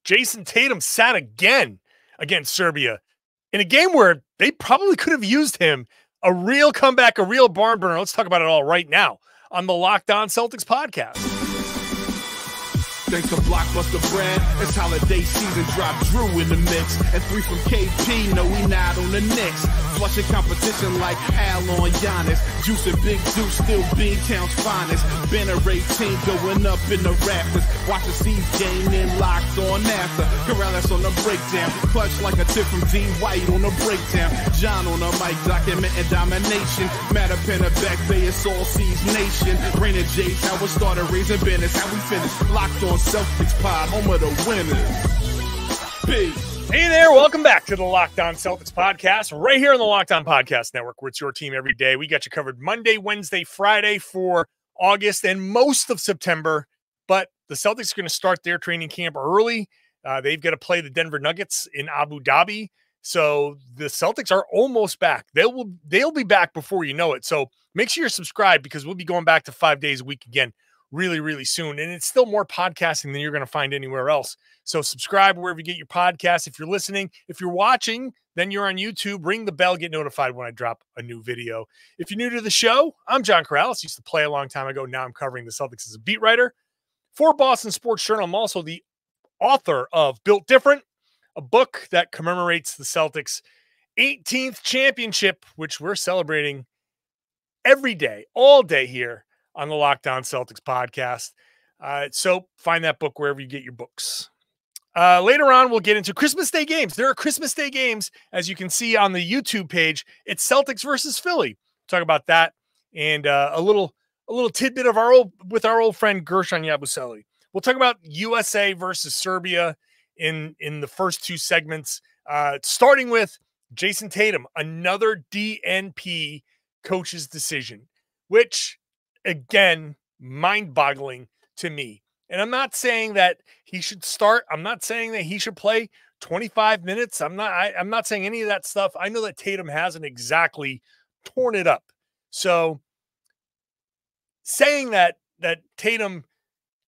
Jayson Tatum sat again against Serbia in a game where they probably could have used him. A real comeback, a real barn burner. Let's talk about it all right now on the Locked On Celtics podcast. Thanks to Blockbuster brand, it's holiday season. Drop Drew in the mix, and 3 from KP. No, we not on the Knicks. Flushing competition like Al on Giannis. Juice and Big Juice, still B-Town's finest. Banner 18 going up in the rafters. Watch the Steve game in Locked On NASA. Karalis on the breakdown. Clutch like a tip from D. White on the breakdown. John on the mic documenting domination. Matter pen a back bay, it's all C's nation. Rain and J's, how we started raising business. How we finished. Locked On Celtics pod, home of the winners. Peace. Hey there, welcome back to the Locked On Celtics podcast, right here on the Locked On Podcast Network, where it's your team every day. We got you covered Monday, Wednesday, Friday for August and most of September, but the Celtics are going to start their training camp early. They've got to play the Denver Nuggets in Abu Dhabi, so the Celtics are almost back. They'll be back before you know it, so make sure you're subscribed because we'll be going back to 5 days a week again really, really soon. And it's still more podcasting than you're going to find anywhere else. So subscribe wherever you get your podcasts. If you're listening, if you're watching, then you're on YouTube. Ring the bell, get notified when I drop a new video. If you're new to the show, I'm John Karalis. Used to play a long time ago. Now I'm covering the Celtics as a beat writer for Boston Sports Journal. I'm also the author of Built Different, a book that commemorates the Celtics' 18th championship, which we're celebrating every day, all day here on the Locked On Celtics podcast. So find that book wherever you get your books. Later on, we'll get into Christmas Day games. There are Christmas Day games, as you can see on the YouTube page. It's Celtics versus Philly. Talk about that and a little tidbit of our old friend Gershon Yabusele. We'll talk about USA versus Serbia in the first two segments, starting with Jayson Tatum, another DNP coach's decision, which again, mind-boggling to me. And I'm not saying that he should start. I'm not saying that he should play 25 minutes. I'm not saying any of that stuff. I know that Tatum hasn't exactly torn it up. So saying that Tatum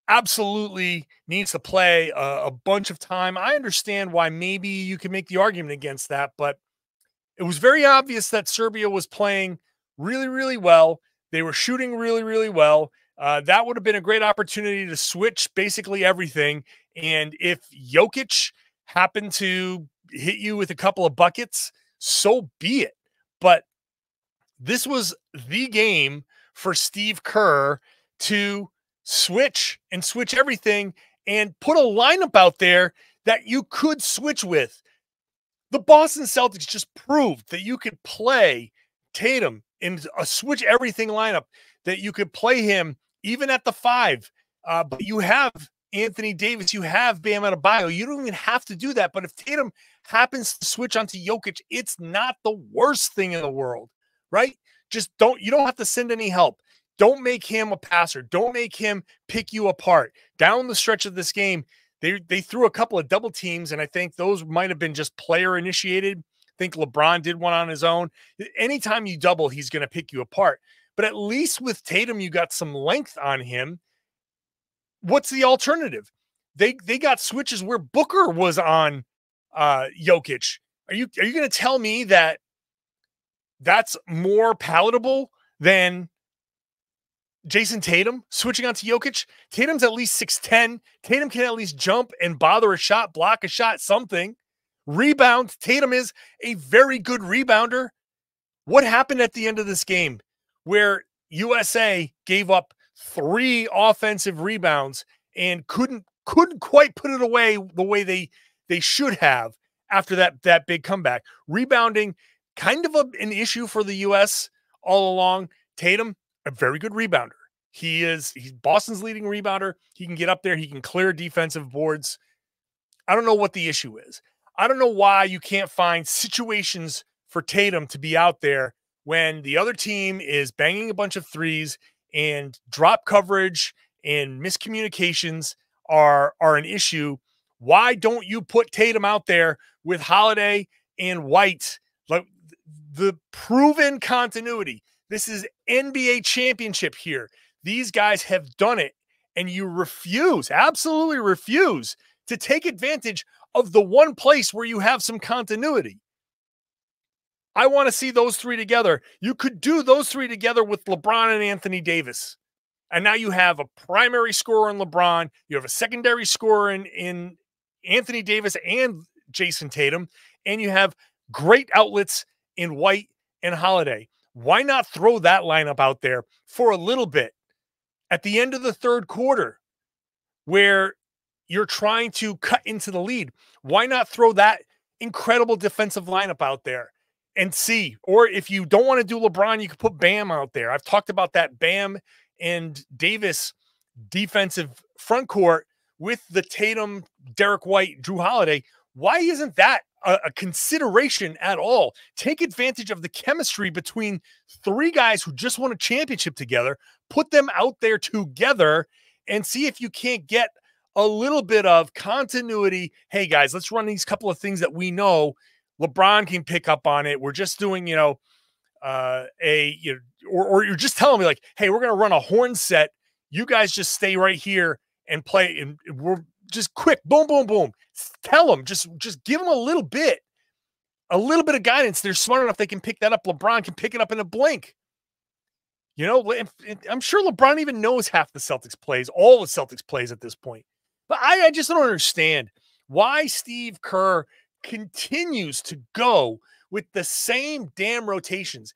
absolutely needs to play a bunch of time, I understand why maybe you can make the argument against that, but it was very obvious that Serbia was playing really, really well. They were shooting really, really well. That would have been a great opportunity to switch basically everything. And if Jokic happened to hit you with a couple of buckets, so be it. But this was the game for Steve Kerr to switch everything and put a lineup out there that you could switch with. The Boston Celtics just proved that you could play Tatum in a switch everything lineup, that you could play him even at the 5. But you have Anthony Davis, you have Bam Adebayo. You don't even have to do that. But if Tatum happens to switch onto Jokic, it's not the worst thing in the world, right? You don't have to send any help. Don't make him a passer. Don't make him pick you apart. Down the stretch of this game, they threw a couple of double teams, and I think those might have been just player initiated. I think LeBron did one on his own. Anytime you double, he's going to pick you apart. But at least with Tatum, you got some length on him. What's the alternative? They got switches where Booker was on Jokic. Are you going to tell me that that's more palatable than Jayson Tatum switching onto Jokic? Tatum's at least 6'10". Tatum can at least jump and bother a shot, block a shot, something. Rebound. Tatum is a very good rebounder. What happened at the end of this game where USA gave up 3 offensive rebounds and couldn't quite put it away the way they should have after that big comeback? Rebounding, kind of an issue for the U.S. all along. Tatum, a very good rebounder. He's Boston's leading rebounder. He can get up there. He can clear defensive boards. I don't know what the issue is. I don't know why you can't find situations for Tatum to be out there when the other team is banging a bunch of threes and drop coverage and miscommunications are an issue. Why don't you put Tatum out there with Holiday and White? Like the proven continuity. This is NBA championship here. These guys have done it, and you refuse, absolutely refuse to take advantage of the one place where you have some continuity. I want to see those three together. You could do those three together with LeBron and Anthony Davis. And now you have a primary scorer in LeBron. You have a secondary scorer in Anthony Davis and Jayson Tatum. And you have great outlets in White and Holiday. Why not throw that lineup out there for a little bit at the end of the third quarter where you're trying to cut into the lead? Why not throw that incredible defensive lineup out there and see? Or if you don't want to do LeBron, you could put Bam out there. I've talked about that Bam and Davis defensive front court with the Tatum, Derek White, Drew Holiday. Why isn't that a consideration at all? Take advantage of the chemistry between three guys who just won a championship together, put them out there together, and see if you can't get a little bit of continuity. Hey guys, let's run these couple of things that we know LeBron can pick up on it. We're just doing, or you're just telling me like, hey, we're going to run a horn set. You guys just stay right here and play. And we're just quick, boom, boom, boom. Tell them, just give them a little bit of guidance. They're smart enough. They can pick that up. LeBron can pick it up in a blink. I'm sure LeBron even knows half the Celtics plays, all the Celtics plays at this point. But I just don't understand why Steve Kerr continues to go with the same damn rotations.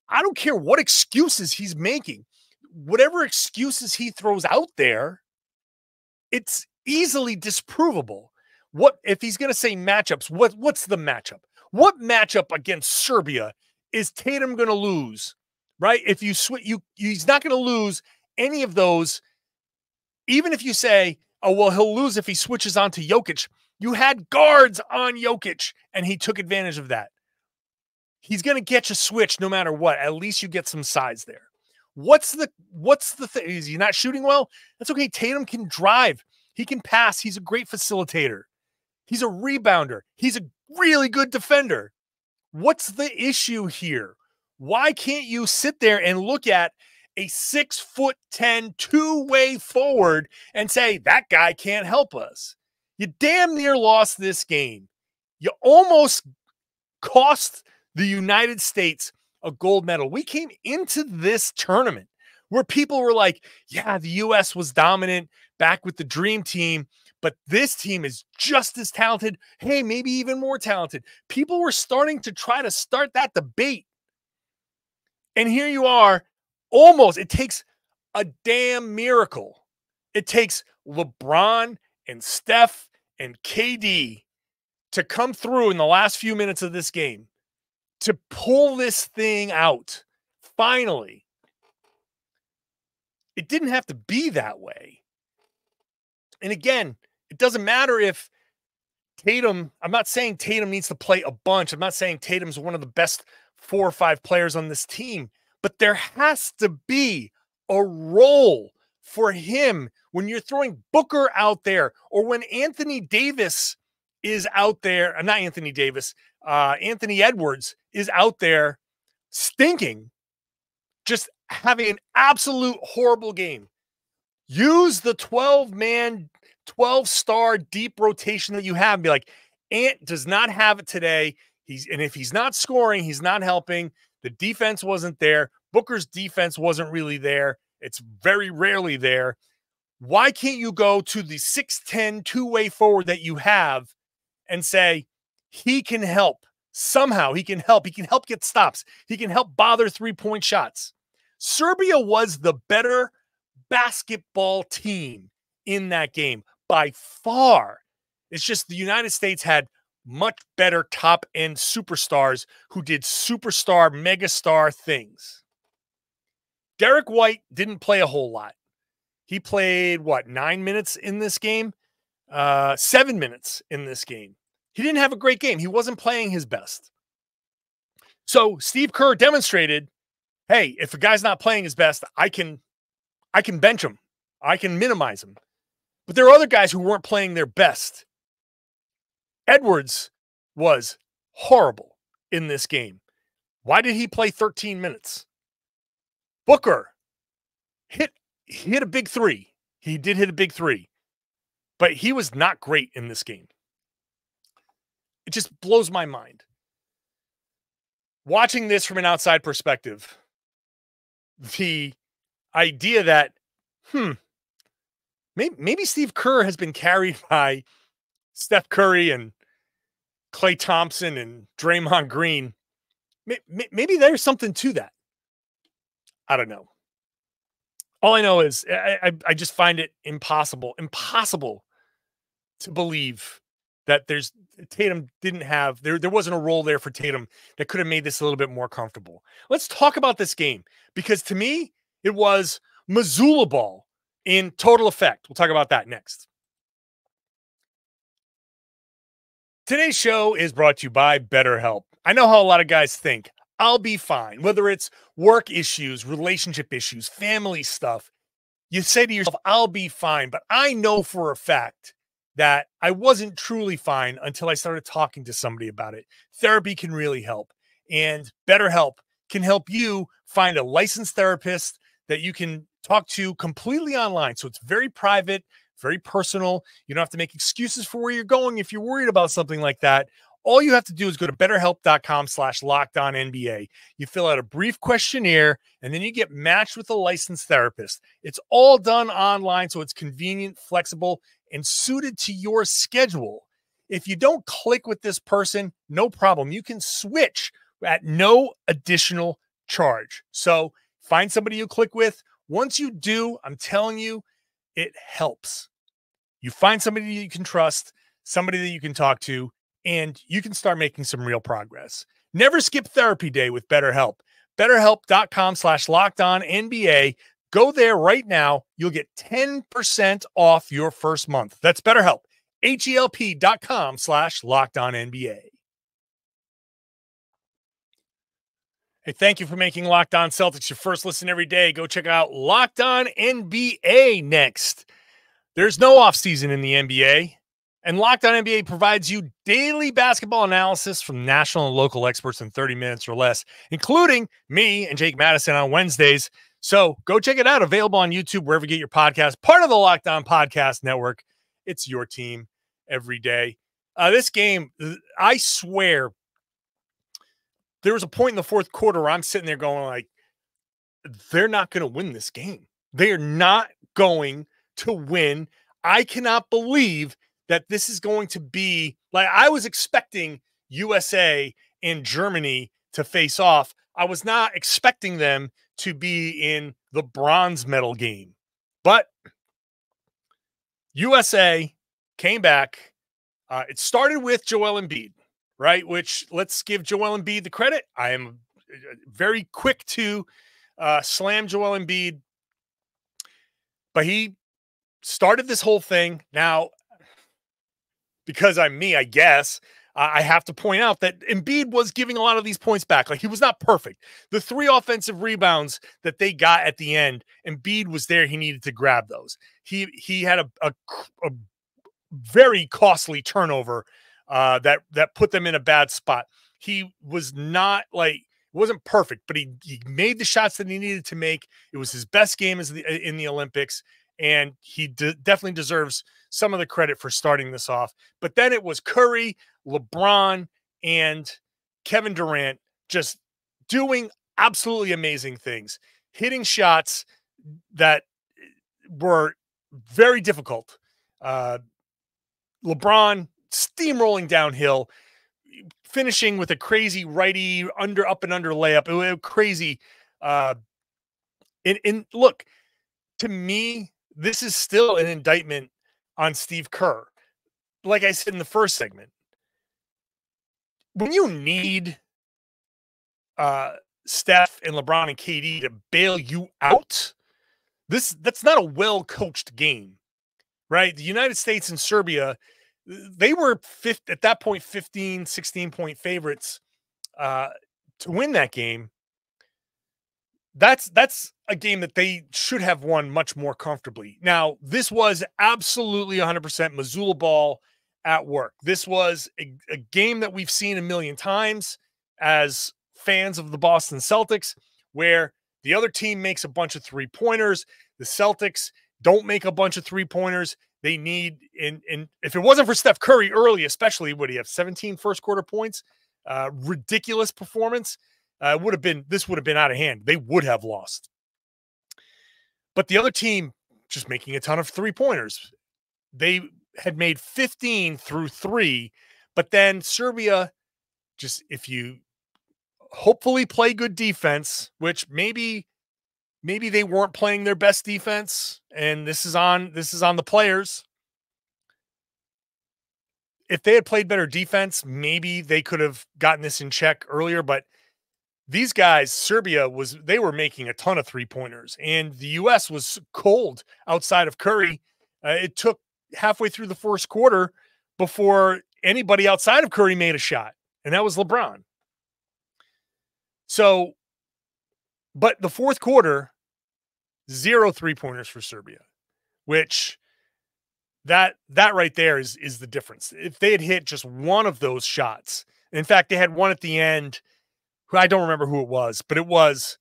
I don't care what excuses he's making. Whatever excuses he throws out there, it's easily disprovable. What if he's going to say matchups? What's the matchup? What matchup against Serbia is Tatum going to lose? Right? If you switch, he's not going to lose any of those. Even if you say, oh, well, he'll lose if he switches on to Jokic. You had guards on Jokic, and he took advantage of that. He's going to get you switched no matter what. At least you get some size there. What's the thing? Is he not shooting well? That's okay. Tatum can drive. He can pass. He's a great facilitator. He's a rebounder. He's a really good defender. What's the issue here? Why can't you sit there and look at a 6'10" two-way forward and say, that guy can't help us? You damn near lost this game. You almost cost the United States a gold medal. We came into this tournament where people were like, yeah, the U.S. was dominant back with the Dream Team, but this team is just as talented. Hey, maybe even more talented. People were starting to try to start that debate. And here you are, almost. It takes a damn miracle. It takes LeBron and Steph and KD to come through in the last few minutes of this game to pull this thing out. Finally. It didn't have to be that way. And again, it doesn't matter if Tatum, I'm not saying Tatum needs to play a bunch. I'm not saying Tatum's one of the best 4 or 5 players on this team, but there has to be a role for him when you're throwing Booker out there, or when Anthony Davis is out there, not Anthony Davis, Anthony Edwards is out there stinking, just having an absolute horrible game. Use the 12-man, 12-star deep rotation that you have and be like, Ant does not have it today. And if he's not scoring, he's not helping. The defense wasn't there. Booker's defense wasn't really there. It's very rarely there. Why can't you go to the 6'10" two-way forward that you have and say, he can help? Somehow he can help. He can help get stops. He can help bother three-point shots. Serbia was the better basketball team in that game by far. It's just the United States had much better top-end superstars who did superstar, megastar things. Derek White didn't play a whole lot. He played, 9 minutes in this game? 7 minutes in this game. He didn't have a great game. He wasn't playing his best. So Steve Kerr demonstrated, hey, if a guy's not playing his best, I can bench him. I can minimize him. But there are other guys who weren't playing their best. Edwards was horrible in this game. Why did he play 13 minutes? Booker hit a big three. He did hit a big three. but he was not great in this game. It just blows my mind. Watching this from an outside perspective, the idea that, maybe Steve Kerr has been carried by Steph Curry and Klay Thompson and Draymond Green. Maybe there's something to that. I don't know. All I know is I just find it impossible to believe that Tatum didn't have, there wasn't a role there for Tatum that could have made this a little bit more comfortable. Let's talk about this game, because to me, it was Missoula ball in total effect. We'll talk about that next. Today's show is brought to you by BetterHelp. I know how a lot of guys think. I'll be fine. Whether it's work issues, relationship issues, family stuff, you say to yourself, I'll be fine. But I know for a fact that I wasn't truly fine until I started talking to somebody about it. Therapy can really help. And BetterHelp can help you find a licensed therapist that you can talk to completely online. So it's very private, very personal. You don't have to make excuses for where you're going if you're worried about something like that. All you have to do is go to betterhelp.com/LockedOnNBA. You fill out a brief questionnaire, and then you get matched with a licensed therapist. It's all done online, so it's convenient, flexible, and suited to your schedule. If you don't click with this person, no problem. You can switch at no additional charge. So find somebody you click with. Once you do, I'm telling you, it helps. You find somebody you can trust, somebody that you can talk to, and you can start making some real progress. Never skip therapy day with BetterHelp. BetterHelp.com/LockedOnNBA. Go there right now. You'll get 10% off your first month. That's BetterHelp. HELP.com/LockedOnNBA. Hey, thank you for making Locked On Celtics your first listen every day. Go check out Locked On NBA next. There's no offseason in the NBA. And Locked On NBA provides you daily basketball analysis from national and local experts in 30 minutes or less, including me and Jake Madison on Wednesdays. So go check it out. Available on YouTube, wherever you get your podcast. Part of the Locked On Podcast Network. It's your team every day. This game, I swear, there was a point in the fourth quarter where I'm sitting there going like, they're not going to win this game. They are not going to win. I cannot believe that this is going to be like, I was expecting USA and Germany to face off. I was not expecting them to be in the bronze medal game, but USA came back. It started with Joel Embiid, right? Which, let's give Joel Embiid the credit. I am very quick to slam Joel Embiid, but he started this whole thing. Now, because I'm me, I guess, I have to point out that Embiid was giving a lot of these points back. Like, he was not perfect. The 3 offensive rebounds that they got at the end, Embiid was there. He needed to grab those. He had a very costly turnover that put them in a bad spot. He was not like, wasn't perfect, but he made the shots that he needed to make. It was his best game in the Olympics, and he definitely deserves some of the credit for starting this off. But then it was Curry, LeBron, and Kevin Durant just doing absolutely amazing things, hitting shots that were very difficult. LeBron steamrolling downhill, finishing with a crazy righty up and under layup. It was crazy. And look, to me, this is still an indictment on Steve Kerr. Like I said in the first segment, when you need Steph and LeBron and KD to bail you out, that's not a well-coached game, right? The United States and Serbia, they were at that point 15, 16-point favorites to win that game. That's a game that they should have won much more comfortably. Now, this was absolutely 100% Missoula ball at work. This was a game that we've seen a million times as fans of the Boston Celtics, where the other team makes a bunch of 3-pointers. The Celtics don't make a bunch of 3-pointers. They need, and if it wasn't for Steph Curry early, especially, would he have 17 first quarter points? Ridiculous performance. This would have been out of hand. They would have lost. But the other team just making a ton of 3-pointers. They had made 15 through 3, but then Serbia, just if you hopefully play good defense, which maybe they weren't playing their best defense, and this is on the players. If they had played better defense, maybe they could have gotten this in check earlier, but these guys, Serbia, they were making a ton of 3-pointers, and the U.S. was cold outside of Curry. It took halfway through the first quarter before anybody outside of Curry made a shot, and that was LeBron. So, but the fourth quarter, 0 3-pointers for Serbia, which that right there is the difference. If they had hit just one of those shots, in fact, they had one at the end, who I don't remember who it was, but it was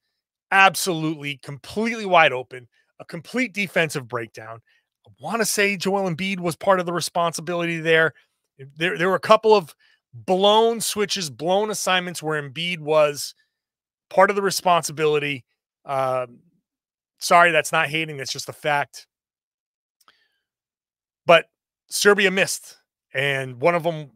absolutely completely wide open, a complete defensive breakdown. I want to say Joel Embiid was part of the responsibility there. There were a couple of blown switches, blown assignments where Embiid was part of the responsibility. Sorry, that's not hating. That's just a fact. But Serbia missed. And one of them,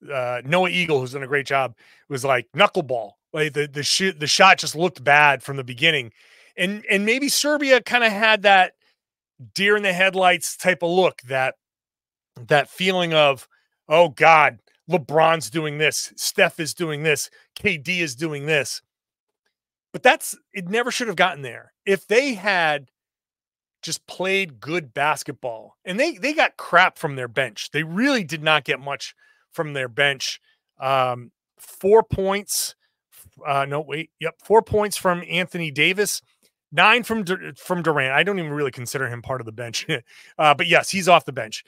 Noah Eagle, who's done a great job, was like knuckleball. Like the shot just looked bad from the beginning. And maybe Serbia kind of had that deer in the headlights type of look, that feeling of, oh God, LeBron's doing this, Steph is doing this, KD is doing this. But it never should have gotten there. If they had just played good basketball, and they got crap from their bench. They really did not get much from their bench. 4 points. 4 points from Anthony Davis, 9 from Durant. I don't even really consider him part of the bench. But yes, he's off the bench.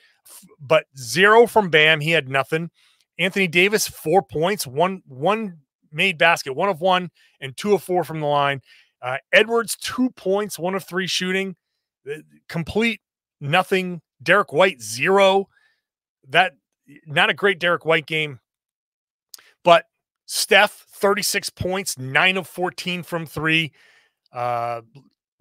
But 0 from Bam. He had nothing. Anthony Davis, 4 points, one made basket, 1 of 1, and 2 of 4 from the line. Edwards, 2 points, 1 of 3 shooting. Complete nothing. Derek White, 0. That not a great Derek White game. But Steph, 36 points, 9 of 14 from 3. Joel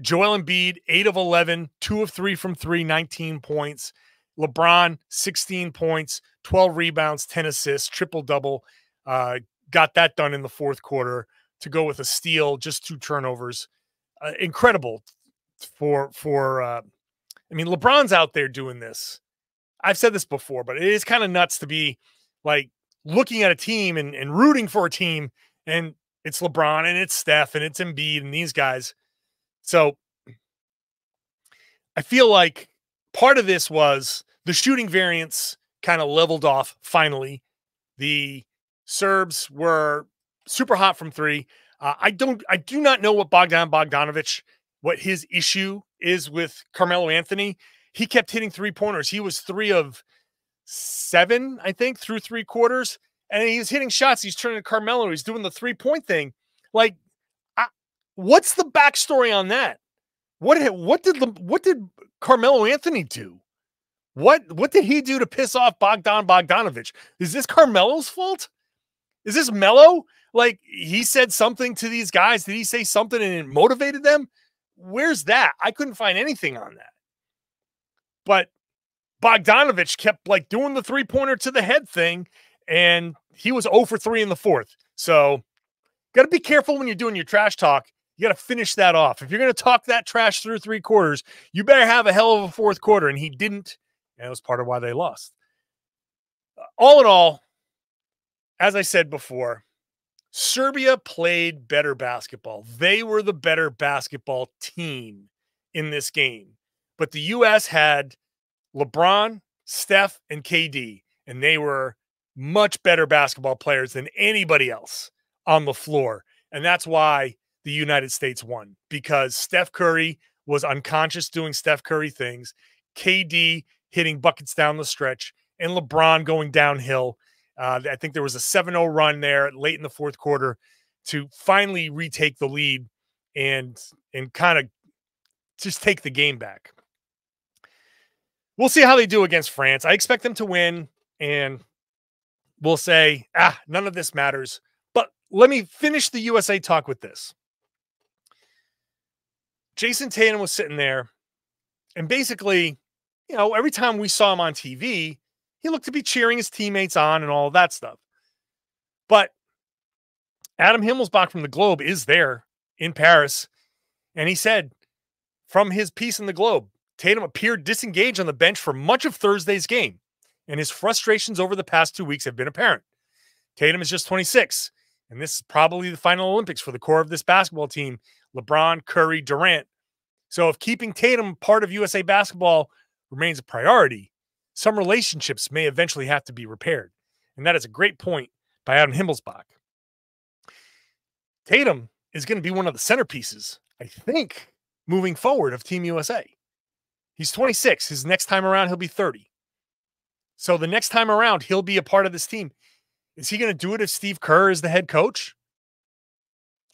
Embiid, 8 of 11, 2 of 3 from 3, 19 points. LeBron, 16 points, 12 rebounds, 10 assists, triple-double. Got that done in the fourth quarter to go with a steal, just 2 turnovers. Incredible I mean, LeBron's out there doing this. I've said this before, but it is kind of nuts to be like looking at a team and rooting for a team, and it's LeBron and it's Steph and it's Embiid and these guys. So I feel like part of this was the shooting variance kind of leveled off finally. The Serbs were super hot from 3. I do not know what Bogdanovic, what his issue is with Carmelo Anthony. He kept hitting 3-pointers. He was 3 of 7, I think, through 3 quarters. And he was hitting shots. He's turning to Carmelo. He's doing the 3-point thing. Like, what's the backstory on that? What did Carmelo Anthony do? What did he do to piss off Bogdanovic? Is this Carmelo's fault? Is this Melo? Like, he said something to these guys. Did he say something and it motivated them? Where's that? I couldn't find anything on that. But Bogdanovic kept like doing the 3-pointer to the head thing, and he was 0 for 3 in the fourth. So got to be careful when you're doing your trash talk. You got to finish that off. If you're going to talk that trash through 3 quarters, you better have a hell of a fourth quarter, and he didn't. And it was part of why they lost. All in all, as I said before, Serbia played better basketball. They were the better basketball team in this game. But the U.S. had LeBron, Steph, and KD, and they were much better basketball players than anybody else on the floor. And that's why the United States won, because Steph Curry was unconscious doing Steph Curry things, KD hitting buckets down the stretch, and LeBron going downhill. I think there was a 7-0 run there late in the fourth quarter to finally retake the lead and kind of just take the game back. we'll see how they do against France. I expect them to win, and we'll say, none of this matters. But let me finish the USA talk with this. Jayson Tatum was sitting there, and basically, every time we saw him on TV, he looked to be cheering his teammates on and all of that stuff. But Adam Himmelsbach from the Globe is there in Paris, and he said from his piece in the Globe, Tatum appeared disengaged on the bench for much of Thursday's game, and his frustrations over the past 2 weeks have been apparent. Tatum is just 26, and this is probably the final Olympics for the core of this basketball team, LeBron, Curry, Durant. So if keeping Tatum part of USA basketball remains a priority, some relationships may eventually have to be repaired. And that is a great point by Adam Himmelsbach. Tatum is going to be one of the centerpieces, I think, moving forward of Team USA. He's 26. His next time around, he'll be 30. So the next time around, he'll be a part of this team. Is he going to do it if Steve Kerr is the head coach?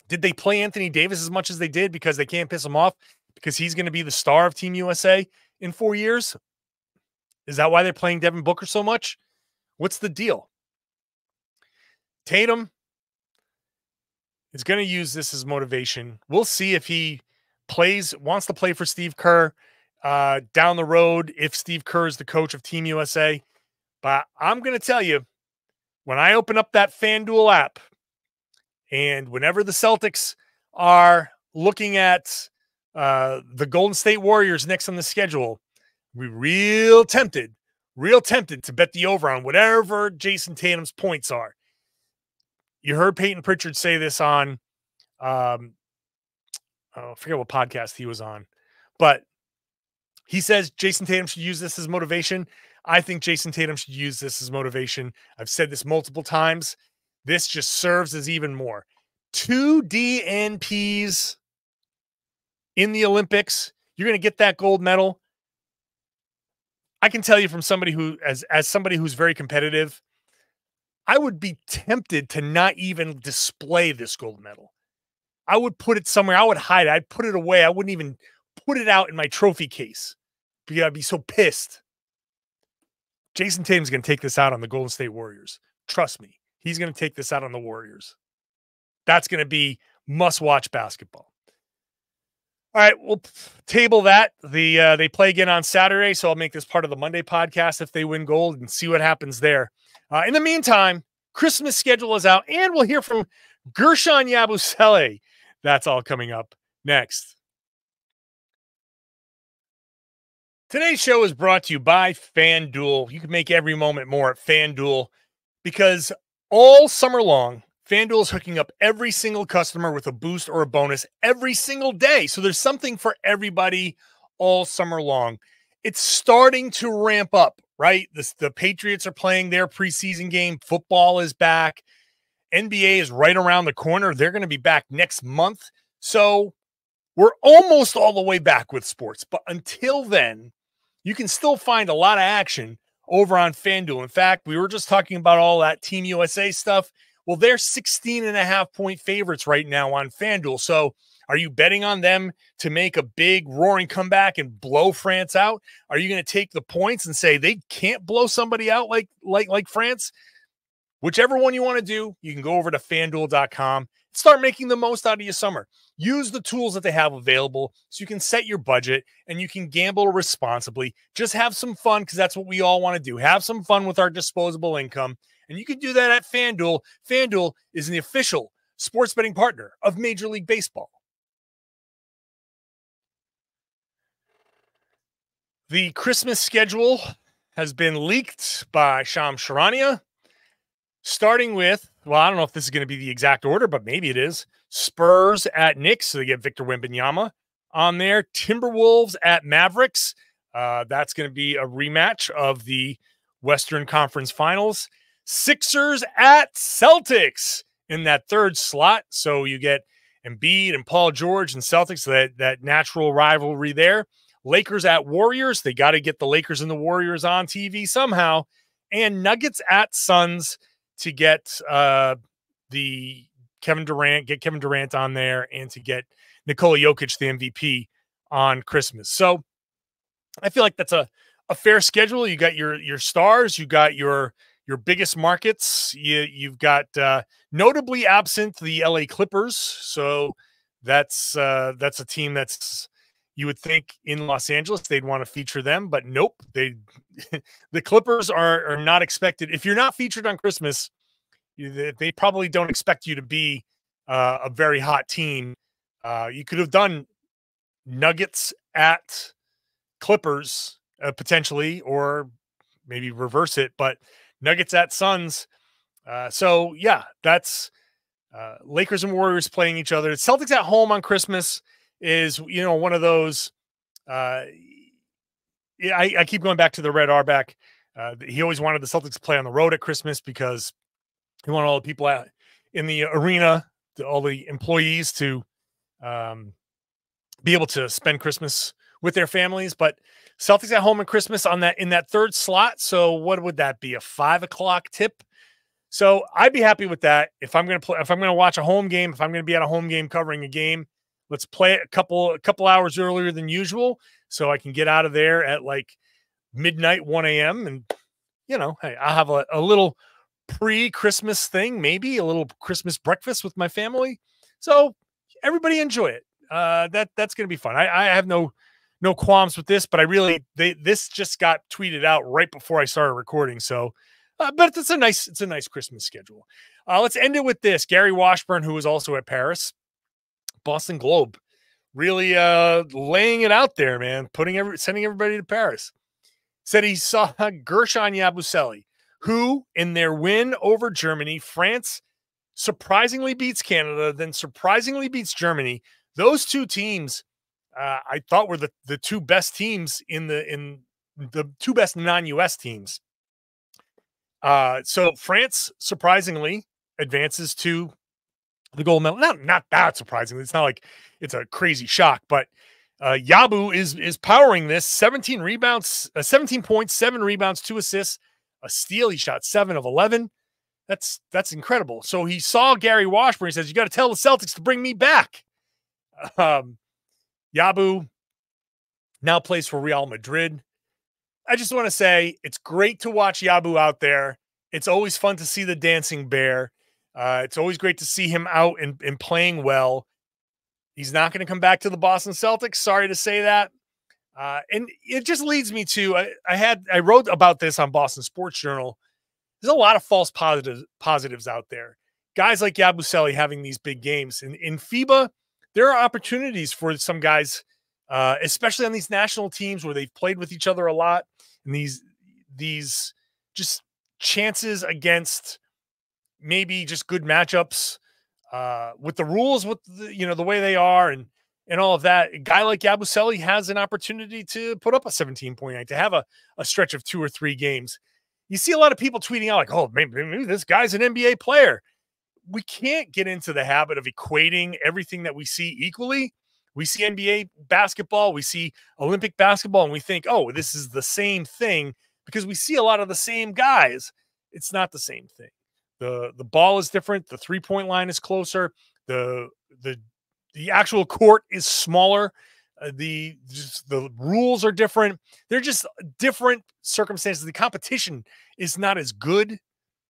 Did they play Anthony Davis as much as they did because they can't piss him off because he's going to be the star of Team USA in 4 years? Is that why they're playing Devin Booker so much? What's the deal? Tatum is going to use this as motivation. We'll see if he wants to play for Steve Kerr down the road, if Steve Kerr is the coach of Team USA. But I'm going to tell you, when I open up that FanDuel app, and whenever the Celtics are looking at the Golden State Warriors next on the schedule, we're real tempted to bet the over on whatever Jayson Tatum's points are. You heard Peyton Pritchard say this on, I forget what podcast he was on, but he says Jayson Tatum should use this as motivation. I think Jayson Tatum should use this as motivation. I've said this multiple times. This just serves as even more. 2 DNPs in the Olympics. You're going to get that gold medal. I can tell you from somebody who, as somebody who's very competitive, I would be tempted to not even display this gold medal. I would put it somewhere. I would hide it. I'd put it away. I wouldn't even put it out in my trophy case because I'd be so pissed. Jayson Tatum's going to take this out on the Golden State Warriors. Trust me. He's going to take this out on the Warriors. That's going to be must-watch basketball. All right, we'll table that. They play again on Saturday, so I'll make this part of the Monday podcast if they win gold and see what happens there. In the meantime, Christmas schedule is out, and we'll hear from Gershon Yabusele. That's all coming up next. Today's show is brought to you by FanDuel. You can make every moment more at FanDuel because all summer long, FanDuel is hooking up every single customer with a boost or a bonus every single day. So there's something for everybody all summer long. It's starting to ramp up, right? The Patriots are playing their preseason game. Football is back. NBA is right around the corner. They're going to be back next month. So we're almost all the way back with sports. But until then, you can still find a lot of action over on FanDuel. In fact, we were just talking about all that Team USA stuff. Well, they're 16.5-point favorites right now on FanDuel. So are you betting on them to make a big roaring comeback and blow France out? Are you going to take the points and say they can't blow somebody out like France? Whichever one you want to do, you can go over to FanDuel.com. Start making the most out of your summer. Use the tools that they have available so you can set your budget and you can gamble responsibly. Just have some fun because that's what we all want to do. Have some fun with our disposable income. And you can do that at FanDuel. FanDuel is the official sports betting partner of Major League Baseball. The Christmas schedule has been leaked by Shams Charania, starting with, well, I don't know if this is going to be the exact order, but maybe it is. Spurs at Knicks, so they get Victor Wembanyama on there. Timberwolves at Mavericks. That's going to be a rematch of the Western Conference Finals. Sixers at Celtics in that third slot. So you get Embiid and Paul George and Celtics, that natural rivalry there. Lakers at Warriors. They got to get the Lakers and the Warriors on TV somehow. And Nuggets at Suns to get Kevin Durant on there and to get Nikola Jokic, the MVP, on Christmas. So I feel like that's a a fair schedule. You got your stars, you got your biggest markets. You've got notably absent the LA Clippers. So that's a team that's, you would think in Los Angeles they'd want to feature them, but nope. The Clippers are not expected. If you're not featured on Christmas, they probably don't expect you to be a very hot team. You could have done Nuggets at Clippers potentially, or maybe reverse it, but Nuggets at Suns. So yeah, that's Lakers and Warriors playing each other. Celtics at home on Christmas is, one of those. I keep going back to the Red Auerbach. He always wanted the Celtics to play on the road at Christmas because he wanted all the people out in the arena, all the employees to be able to spend Christmas with their families. But Celtics at home on Christmas in that third slot. So what would that be? A 5 o'clock tip? So I'd be happy with that. If I'm going to watch a home game, if I'm going to be at a home game covering a game, let's play it a couple hours earlier than usual, so I can get out of there at like midnight, 1 a.m. And, hey, I'll have a little pre-Christmas thing, maybe a little Christmas breakfast with my family. So everybody enjoy it. That's going to be fun. I have no qualms with this, but this just got tweeted out right before I started recording. So, but it's a nice Christmas schedule. Let's end it with this. Gary Washburn, who was also at Paris, Boston Globe, really laying it out there, man, sending everybody to Paris. Said he saw Gershon Yabusele, who in their win over Germany, France surprisingly beats Canada, then surprisingly beats Germany. Those two teams I thought were the two best teams in the two best non-US teams. So France surprisingly advances to the gold medal. Not that surprisingly. It's not like it's a crazy shock, but Yabu is powering this. 17 rebounds, 17 points, 7 rebounds, 2 assists, a steal. He shot 7 of 11. That's incredible. So he saw Gary Washburn. He says, "You got to tell the Celtics to bring me back." Yabu now plays for Real Madrid. I just want to say it's great to watch Yabu out there. It's always fun to see the dancing bear. It's always great to see him out and playing well. He's not going to come back to the Boston Celtics. Sorry to say that. And it just leads me to, I wrote about this on Boston Sports Journal. There's a lot of false positives out there. Guys like Yabusele having these big games. In FIBA, there are opportunities for some guys, especially on these national teams where they've played with each other a lot, and these just chances against maybe just good matchups with the rules, with the way they are and all of that. A guy like Yabusele has an opportunity to put up a 17-point night, to have a stretch of 2 or 3 games. You see a lot of people tweeting out like, "Oh, maybe this guy's an NBA player." We can't get into the habit of equating everything that we see equally. We see NBA basketball, we see Olympic basketball, and we think, "Oh, this is the same thing," because we see a lot of the same guys. It's not the same thing. The ball is different. The 3-point line is closer. The actual court is smaller. The rules are different. They're just different circumstances. The competition is not as good.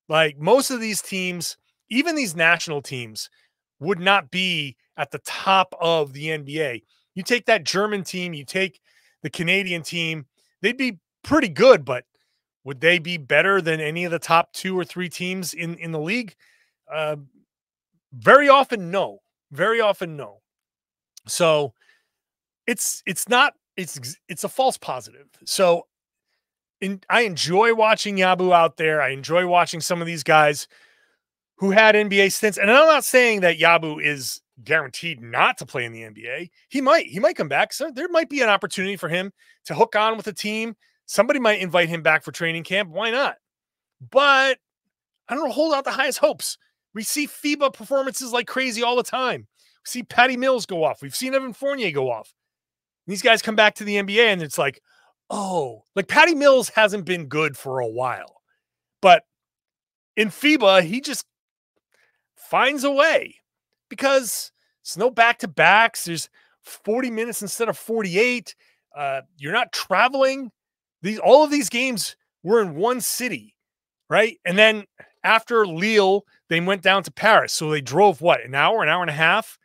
Like most of these teams, even these national teams, would not be at the top of the NBA. You take that German team, you take the Canadian team, they'd be pretty good, but would they be better than any of the top 2 or 3 teams in the league? Very often, no. Very often, no. So it's a false positive. So I enjoy watching Yabu out there. I enjoy watching some of these guys who had NBA stints. And I'm not saying that Yabu is guaranteed not to play in the NBA. He might come back. So there might be an opportunity for him to hook on with a team. Somebody might invite him back for training camp. Why not? But I don't hold out the highest hopes. We see FIBA performances like crazy all the time. We see Patty Mills go off. We've seen Evan Fournier go off. These guys come back to the NBA and it's like, oh, like Patty Mills hasn't been good for a while. But in FIBA, he just finds a way because there's no back-to-backs. There's 40 minutes instead of 48. You're not traveling. All of these games were in one city, right? And then after Lille, they went down to Paris. So they drove an hour and a half,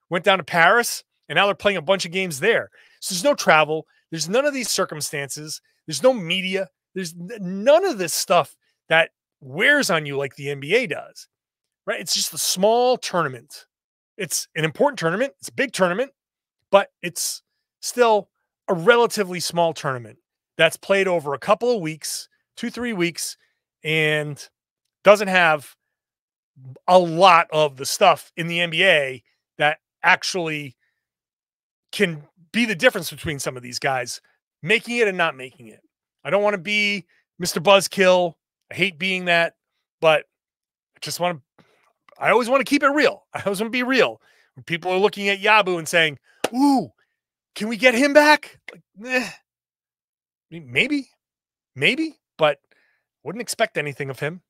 went down to Paris, and now they're playing a bunch of games there. So there's no travel. There's none of these circumstances. There's no media. There's none of this stuff that wears on you like the NBA does, right? It's just a small tournament. It's an important tournament. It's a big tournament, but it's still a relatively small tournament that's played over a couple of weeks, 2-3 weeks, and doesn't have a lot of the stuff in the NBA that actually can be the difference between some of these guys making it and not making it. I don't want to be Mr. Buzzkill. I hate being that, but I always want to keep it real. I always want to be real. When people are looking at Yabu and saying, ooh, can we get him back? Like, maybe, but wouldn't expect anything of him.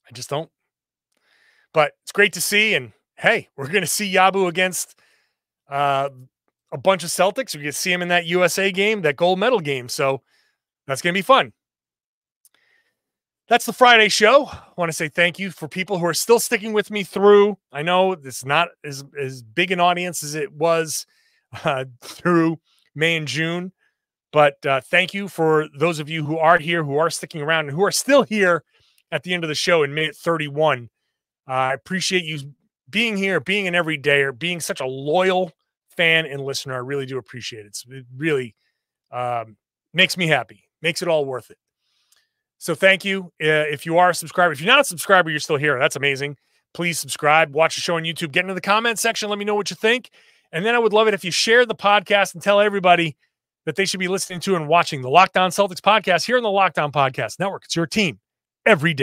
I just don't. But it's great to see. And hey, we're going to see Yabu against a bunch of Celtics. We're going to see him in that USA game, that gold medal game. So that's going to be fun. That's the Friday show. I want to say thank you for people who are still sticking with me through. I know it's not as big an audience as it was through May and June, but thank you for those of you who are here, who are sticking around, and who are still here at the end of the show in minute 31. I appreciate you being here, being an everydayer, being such a loyal fan and listener. I really do appreciate it. It really makes me happy, makes it all worth it. So thank you. If you are a subscriber, if you're not a subscriber, you're still here. That's amazing. Please subscribe, watch the show on YouTube, get into the comment section. Let me know what you think. And then I would love it if you share the podcast and tell everybody that they should be listening to and watching the Locked On Celtics podcast here on the Locked On Podcast Network. It's your team every day.